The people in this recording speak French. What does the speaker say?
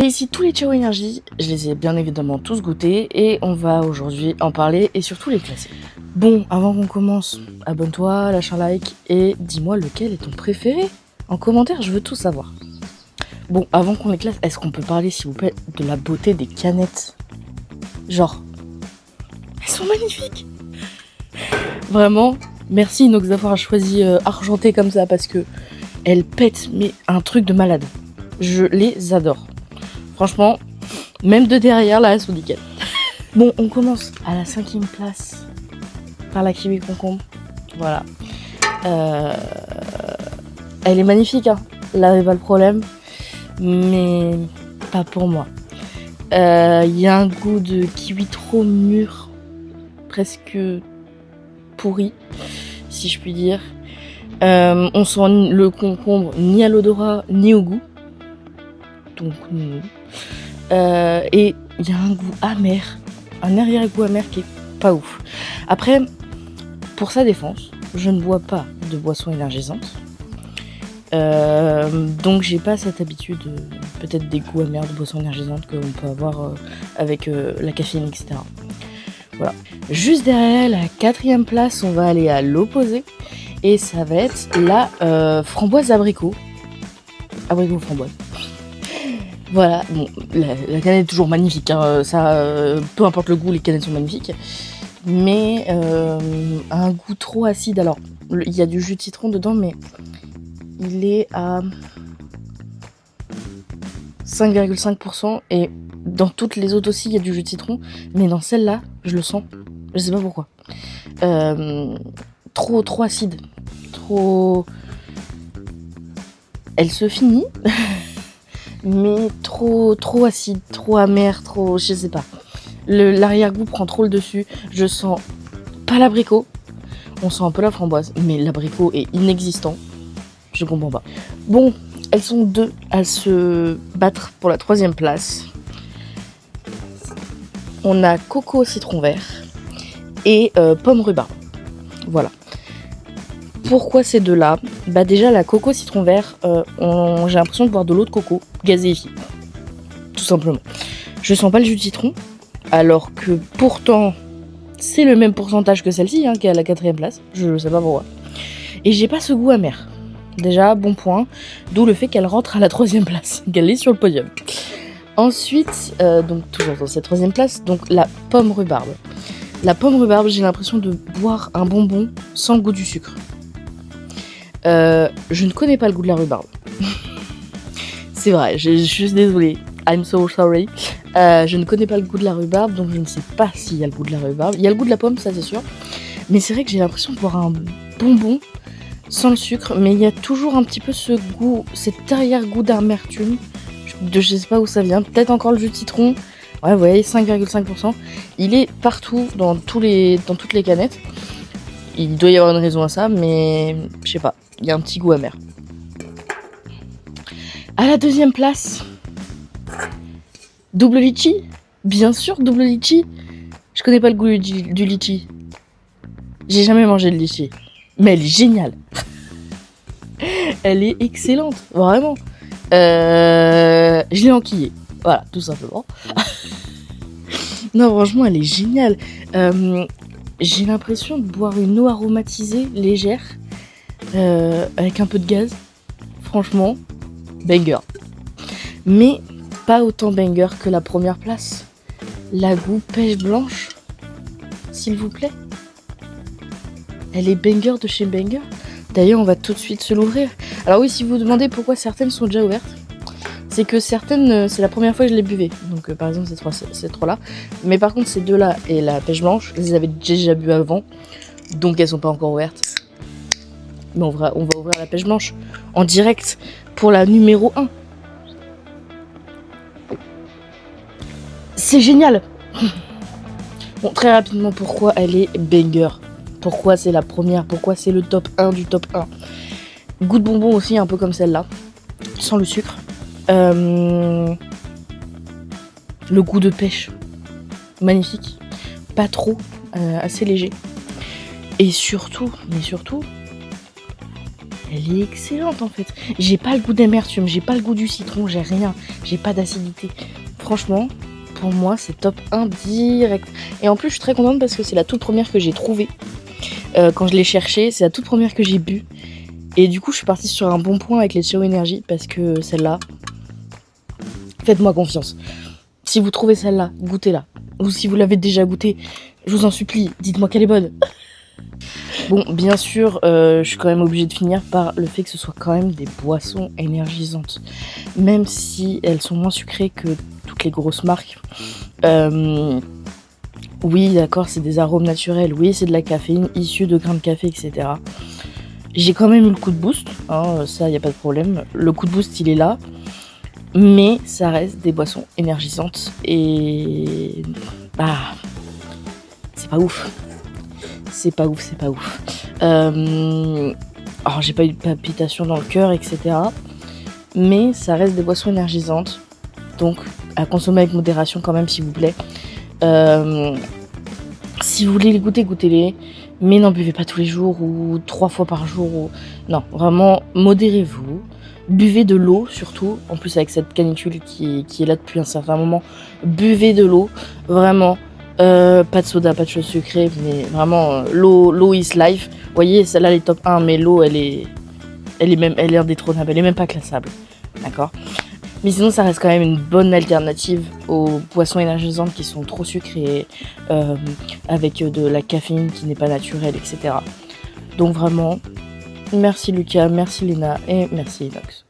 Et ici tous les Ciao Énergie, je les ai bien évidemment tous goûtés et on va aujourd'hui en parler et surtout les classer. Bon, avant qu'on commence, abonne-toi, lâche un like et dis-moi lequel est ton préféré. En commentaire, je veux tout savoir. Bon, avant qu'on les classe, est-ce qu'on peut parler s'il vous plaît de la beauté des canettes? Genre, elles sont magnifiques. Vraiment, merci Inox d'avoir choisi argenté comme ça parce que elles pètent, mais un truc de malade. Je les adore. Franchement, même de derrière, là, elles sont nickel. Bon, on commence à la 5e place par la kiwi concombre. Voilà. Elle est magnifique, hein. Là, n'est pas le problème. Mais pas pour moi. Y a un goût de kiwi trop mûr. Presque pourri, si je puis dire. On sent le concombre ni à l'odorat, ni au goût. Donc, non. Et il y a un goût amer, un arrière-goût amer qui est pas ouf. Après, pour sa défense, je ne bois pas de boissons énergisantes. Donc j'ai pas cette habitude, peut-être des goûts amers de boissons énergisantes qu'on peut avoir avec la caféine, etc. Voilà. Juste derrière, la 4e place, on va aller à l'opposé. Et ça va être la framboise abricot. Abricot framboise. Voilà, bon, la canette est toujours magnifique, hein, peu importe le goût, les canettes sont magnifiques. Mais un goût trop acide, alors il y a du jus de citron dedans, mais il est à 5,5% et dans toutes les autres aussi il y a du jus de citron, mais dans celle-là, je le sens, je sais pas pourquoi. Trop acide, trop... Elle se finit, mais trop acide, trop amer, trop... je sais pas. L'arrière-goût prend trop le dessus, je sens pas l'abricot, on sent un peu la framboise, mais l'abricot est inexistant, je comprends pas. Bon, elles sont deux à se battre pour la 3e place. On a coco citron vert et pomme rhubarbe, voilà. Pourquoi ces deux-là? Bah déjà la coco citron vert, j'ai l'impression de boire de l'eau de coco gazéifiée, tout simplement. Je sens pas le jus de citron, alors que pourtant c'est le même pourcentage que celle-ci, hein, qui est à la 4e place. Je sais pas pourquoi. Et j'ai pas ce goût amer. Déjà bon point, d'où le fait qu'elle rentre à la 3e place, qu'elle est sur le podium. Ensuite, donc toujours dans cette 3e place, donc la pomme rhubarbe. La pomme rhubarbe, j'ai l'impression de boire un bonbon sans le goût du sucre. Je ne connais pas le goût de la rhubarbe. C'est vrai, je suis désolée. I'm so sorry. Je ne connais pas le goût de la rhubarbe, donc je ne sais pas s'il y a le goût de la rhubarbe. Il y a le goût de la pomme, ça c'est sûr. Mais c'est vrai que j'ai l'impression de boire un bonbon sans le sucre. Mais il y a toujours un petit peu ce goût, cet arrière-goût d'amertume. Je sais pas où ça vient. Peut-être encore le jus de citron. Ouais, vous voyez, 5,5%. Il est partout, dans toutes les canettes. Il doit y avoir une raison à ça, mais je sais pas. Il y a un petit goût amer. À la 2e place, double litchi. Bien sûr, double litchi. Je connais pas le goût du litchi. J'ai jamais mangé de litchi. Mais elle est géniale. Elle est excellente, vraiment. Je l'ai enquillée. Voilà, tout simplement. Non, franchement, elle est géniale. J'ai l'impression de boire une eau aromatisée, légère, avec un peu de gaz. Franchement, banger. Mais pas autant banger que la 1re place. La goût pêche blanche, s'il vous plaît. Elle est banger de chez banger. D'ailleurs, on va tout de suite se l'ouvrir. Alors oui, si vous vous demandez pourquoi certaines sont déjà ouvertes, c'est que certaines, c'est la première fois que je les buvais. Donc par exemple ces trois-là. Mais par contre ces deux-là et la pêche blanche, je les avais déjà bu avant. Donc elles sont pas encore ouvertes. Mais on va ouvrir la pêche blanche en direct pour la numéro 1. C'est génial. Bon, très rapidement, pourquoi elle est banger? Pourquoi c'est la première? Pourquoi c'est le top 1 du top 1? Goût de bonbon aussi, un peu comme celle-là. Sans le sucre. Le goût de pêche. Magnifique. Pas trop. Assez léger. Et surtout, elle est excellente en fait. J'ai pas le goût d'amertume, j'ai pas le goût du citron, j'ai rien, j'ai pas d'acidité. Franchement, pour moi, c'est top 1 direct. Et en plus, je suis très contente parce que c'est la toute première que j'ai trouvée. Quand je l'ai cherchée, c'est la toute première que j'ai bu. Et du coup, je suis partie sur un bon point avec les Ciao Énergie parce que celle-là, faites-moi confiance. Si vous trouvez celle-là, goûtez-la. Ou si vous l'avez déjà goûtée, je vous en supplie, dites-moi qu'elle est bonne. Bon, bien sûr, je suis quand même obligée de finir par le fait que ce soit quand même des boissons énergisantes. Même si elles sont moins sucrées que toutes les grosses marques. Oui, d'accord, c'est des arômes naturels. Oui, c'est de la caféine issue de grains de café, etc. J'ai quand même eu le coup de boost, hein, ça, y a pas de problème. Le coup de boost, il est là. Mais ça reste des boissons énergisantes. Et... bah... c'est pas ouf. C'est pas ouf. Alors, j'ai pas eu de palpitations dans le cœur, etc. Mais ça reste des boissons énergisantes. Donc, à consommer avec modération quand même, s'il vous plaît. Si vous voulez les goûter, goûtez-les. Mais n'en buvez pas tous les jours ou 3 fois par jour. Non, vraiment, modérez-vous. Buvez de l'eau, surtout. En plus, avec cette canicule qui est là depuis un certain moment. Buvez de l'eau. Vraiment. Pas de soda, pas de choses sucrées. Mais vraiment, l'eau is life. Vous voyez, celle-là, elle est top 1. Mais l'eau, elle est indétrônable. Elle est même pas classable. D'accord ? Mais sinon, ça reste quand même une bonne alternative aux boissons énergisantes qui sont trop sucrées, avec de la caféine qui n'est pas naturelle, etc. Donc vraiment, merci Lucas, merci Léna et merci Inox.